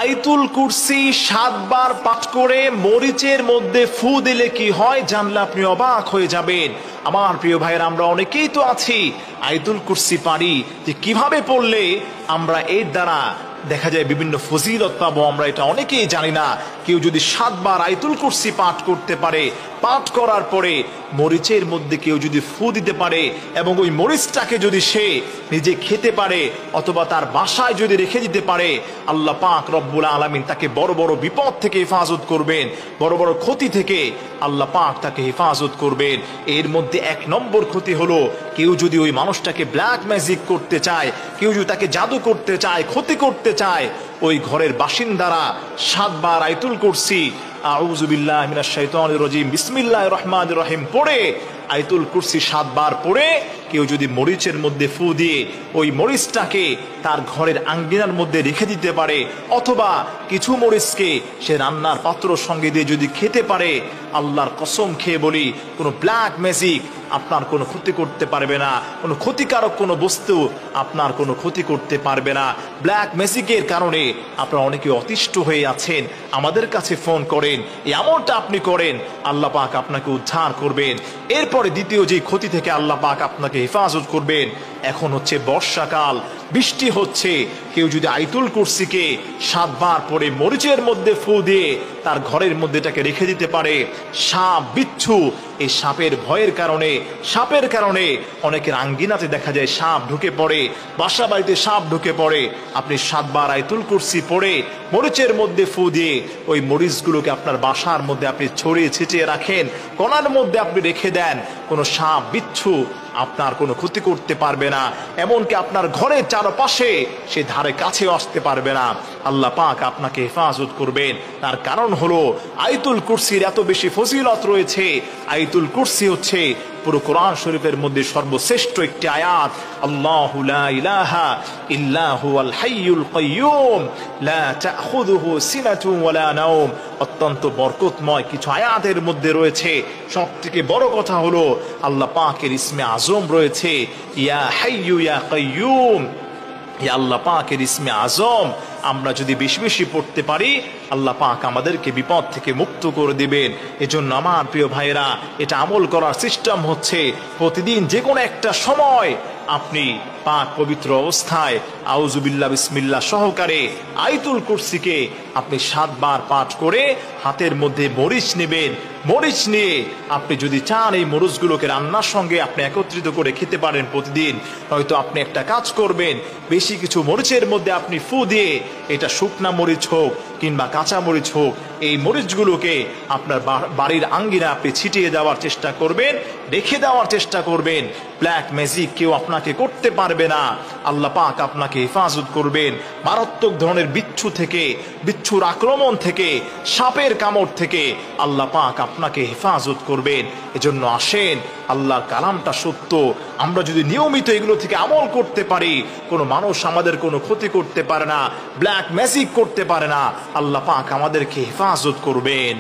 আয়াতুল কুরসি 7 বার পাঠ করে মরিচের মধ্যে ফু দিলে কি হয় জানলে আপনি অবাক হয়ে যাবেন। আমার প্রিয় ভাইয়েরা, আমরা অনেকেই তো আছি আয়াতুল কুরসি পারি, যে কিভাবে পড়লে আমরা এর দ্বারা দেখা যায় বিভিন্ন ফজিলত পাবো, আমরা এটা অনেকেই জানি না। কেউ যদি 7 বার আয়াতুল কুরসি পাঠ করতে পারে, পাঠ করার পরে মরিচের মধ্যে কেউ যদি ফু দিতে পারে এবং ওই মরিচটাকে যদি সে নিজে খেতে পারে অথবা তার বাসায় যদি রেখে দিতে পারে, আল্লাহ পাক রব্বুল আলামিন তাকে বড় বড় বিপদ থেকে হেফাজত করবেন, বড় বড় ক্ষতি থেকে আল্লাহ পাক তাকে হেফাজত করবেন। এর মধ্যে 1 নম্বর ক্ষতি হলো, কেউ যদি ওই মানুষটাকে ব্ল্যাক ম্যাজিক করতে চায়, কেউ যদি তাকে জাদু করতে চায়, ক্ষতি করতে চায়, ওই ঘরের বাসিন্দারা 7 বার আয়াতুল কুরসি আউযু বিল্লাহি মিনাশ শাইতানির রাজিম বিসমিল্লাহির রহমানির রহিম পড়ে আয়াতুল কুরসি 7 বার পড়ে কেউ যদি মরিচের মধ্যে ফু দিয়ে ওই মরিচটাকে তার ঘরের আঙ্গিনার মধ্যে রেখে দিতে পারে অথবা কিছু মরিচকে সে রান্নার পাত্রর সঙ্গে দিয়ে যদি খেতে পারে, আল্লাহর কসম খেয়ে বলি কোনো ব্ল্যাক ম্যাজিক আপনার কোনো ক্ষতি করতে পারবে না, কোনো ক্ষতিকারক কোনো বস্তু আপনার কোনো ক্ষতি করতে পারবে না। ব্ল্যাক ম্যাজিকের কারণে আপনারা অনেকে অতিষ্ঠ হয়ে আছেন, আমাদের কাছে ফোন করেন, এমনটা আপনি করেন, আল্লাহ পাক আপনাকে উদ্ধার করবেন। এরপরে দ্বিতীয় যে ক্ষতি থেকে আল্লাহ পাক আপনাকে হেফাজত করবেন, এখন হচ্ছে বর্ষাকাল, বৃষ্টি হচ্ছে, কেউ যদি আয়াতুল কুরসিকে 7 বার পরে মরিচের মধ্যে ফু দিয়ে তার ঘরের মধ্যে এটাকে রেখে দিতে পারে, সাপ বিচ্ছু এই সাপের কারণে অনেকের আঙ্গিনাতে দেখা যায় সাপ ঢুকে পড়ে, বাসা বাড়িতে সাপ ঢুকে পড়ে। আপনি 7 বার আয়াতুল কুরসি পড়ে মরিচের মধ্যে ফু দিয়ে ওই মরিচগুলোকে আপনার বাসার মধ্যে আপনি ছড়িয়ে ছিটিয়ে রাখেন, কোণার মধ্যে আপনি রেখে দেন, কোনো সাপ বিচ্ছু আপনার কোনো ক্ষতি করতে পারবে না, এমনকি আপনার ঘরের চারপাশে সে ধারে কাছেও আসতে পারবে না। আল্লাহ পাক আপনাকে হেফাজত করবেন। তার কারণ হলো আয়াতুল কুরসির এত বেশি ফজিলত রয়েছে। আয়াতুল কুরসি হচ্ছে পুরো কোরআন শরীফের মধ্যে সর্বশ্রেষ্ঠ একটি আয়াত। আল্লাহু লা ইলাহা ইল্লা হুয়াল হাইয়ুল কাইয়্যুম লা তাখুযুহু সিনাতুন ওয়ালা নাওম। অত্যন্ত বরকতময় কিছু আয়াতের মধ্যে রয়েছে। সবথেকে বড় কথা হলো আল্লাহ পাকের ইসমে আজম রয়েছে, ইয়া হাইয়্যু ইয়া কাইয়্যুম। এই আল্লাহ পাকের ইসমে আজম আমরা যদি বেশি বেশি পড়তে পারি, আল্লাহ পাক আমাদেরকে বিপদ থেকে মুক্ত করে দিবেন। এজন্য আমার প্রিয় ভাইয়েরা, এটা আমল করার সিস্টেম হচ্ছে প্রতিদিন যে কোনো একটা সময় আপনি পাক পবিত্র অবস্থায় আউযু বিল্লাহ বিসমিল্লাহ সহকারে আয়াতুল কুরসিকে আপনি 7 বার পাঠ করে হাতের মধ্যে মরিচ নেবেন। মরিচ নিয়ে আপনি যদি চান এই মরিচগুলোকে রান্নার সঙ্গে আপনি একত্রিত করে খেতে পারেন প্রতিদিন। হয়তো আপনি একটা কাজ করবেন, বেশি কিছু মরিচের মধ্যে আপনি ফু দিয়ে, এটা শুকনা মরিচ হোক কিংবা কাঁচা মরিচ হোক, এই মরিচগুলোকে আপনার বাড়ির আঙ্গিনা আপনি ছিটিয়ে দেওয়ার চেষ্টা করবেন, রেখে দেওয়ার চেষ্টা করবেন। ব্ল্যাক ম্যাজিক কেউ আপনাকে করতে পারবে না। আল্লাহ পাক আপনাকে হেফাজত করবেন মারাত্মক ধরনের বিচ্ছু থেকে, বিচ্ছুর আক্রমণ থেকে, সাপের কামড় থেকে আল্লাহ পাক আপনাকে হেফাজত করবেন। এজন্য আসেন, আল্লাহর কালামটা সত্য, আমরা যদি নিয়মিত এগুলো থেকে আমল করতে পারি, কোনো মানুষ আমাদের কোনো ক্ষতি করতে পারে না, ব্ল্যাক ম্যাজিক করতে পারে না। আল্লাহ পাক আমাদেরকে হেফাজত করবেন।